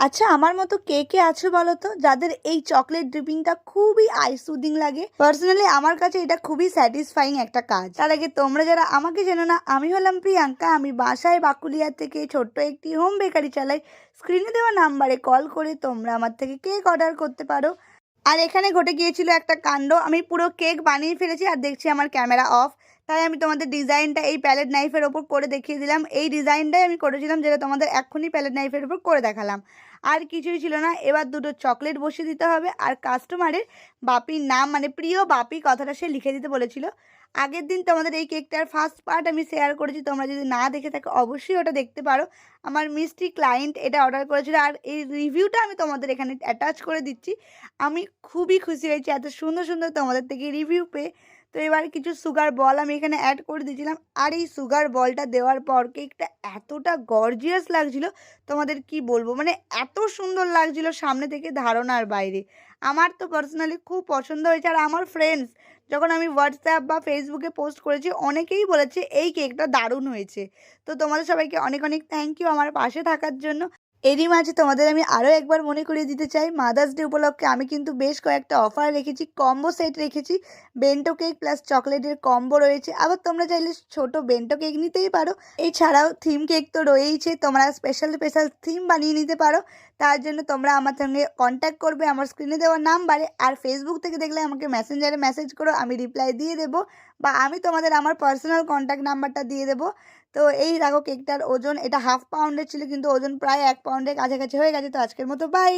আচ্ছা, আমার মতো কে কে আছো বলো তো যাদের এই চকলেট ড্রিপিংটা খুবই আই সুদিং লাগে। পার্সোনালি আমার কাছে এটা খুবই স্যাটিসফাইং একটা কাজ। তার আগে তোমরা যারা আমাকে চেনো না, আমি হলাম প্রিয়াঙ্কা। আমি বাসায় বাকুলিয়া থেকে ছোট্ট একটি হোম বেকারি চালাই। স্ক্রিনে দেওয়া নাম্বারে কল করে তোমরা আমার থেকে কেক অর্ডার করতে পারো। আর এখানে ঘটে গিয়েছিল একটা কাণ্ড। আমি পুরো কেক বানিয়ে ফেলেছি আর দেখছি আমার ক্যামেরা অফ। তাই আমি তোমাদের ডিজাইনটা এই প্যালেট নাইফের ওপর করে দেখিয়ে দিলাম। এই ডিজাইনটাই আমি করেছিলাম, যেটা তোমাদের এক্ষুনি প্যালেট নাইফের ওপর করে দেখালাম। আর কিছুই ছিল না। এবার দুটো চকলেট বসিয়ে দিতে হবে আর কাস্টমারের বাপির নাম, মানে প্রিয় বাপি কথাটা সে লিখে দিতে বলেছিল। আগের দিন তোমাদের এই কেকটার ফার্স্ট পার্ট আমি শেয়ার করেছি, তোমরা যদি না দেখে থাকো অবশ্যই ওটা দেখতে পারো। আমার মিষ্টি ক্লায়েন্ট এটা অর্ডার করেছিল আর এই রিভিউটা আমি তোমাদের এখানে অ্যাটাচ করে দিচ্ছি। আমি খুবই খুশি হয়েছি এত সুন্দর সুন্দর তোমাদের থেকে রিভিউ পেয়ে। তো এবার কিছু সুগার বল আমি এখানে অ্যাড করে দিয়েছিলাম। আর এই সুগার বলটা দেওয়ার পর কেকটা এতটা গর্জিয়াস লাগছিল, তোমাদের কি বলবো, মানে এত সুন্দর লাগছিল সামনে থেকে ধারণার বাইরে। আমার তো পার্সোনালি খুব পছন্দ হয়েছে। আর আমার ফ্রেন্ডস যখন আমি হোয়াটসঅ্যাপ বা ফেসবুকে পোস্ট করেছি, অনেকেই বলেছে এই কেকটা দারুণ হয়েছে। তো তোমাদের সবাইকে অনেক অনেক থ্যাংক ইউ আমার পাশে থাকার জন্য। এরই মাঝে তোমাদের আমি আরও একবার মনে করিয়ে দিতে চাই, মাদার্স ডে উপলক্ষে আমি কিন্তু বেশ কয়েকটা অফার রেখেছি, কম্বো সেট রেখেছি। বেন্টো কেক প্লাস চকলেটের কম্বো রয়েছে। আবার তোমরা চাইলে ছোট বেন্টো কেক নিতেই পারো। এছাড়াও থিম কেক তো রয়েইছে, তোমরা স্পেশাল স্পেশাল থিম বানিয়ে নিতে পারো। তার জন্য তোমরা আমার সঙ্গে কন্ট্যাক্ট করবে আমার স্ক্রিনে দেওয়া নাম্বারে। আর ফেসবুক থেকে দেখলে আমাকে মেসেঞ্জারে মেসেজ করো, আমি রিপ্লাই দিয়ে দেবো। বা আমি তোমাদের আমার পার্সোনাল কন্ট্যাক্ট নাম্বারটা দিয়ে দেবো। তো এই দেখো কেকটার ওজন এটা 1/2 পাউন্ডের ছিল, কিন্তু ওজন প্রায় 1 পাউন্ডের কাছাকাছি হয়ে গেছে। তো আজকের মতো বাই।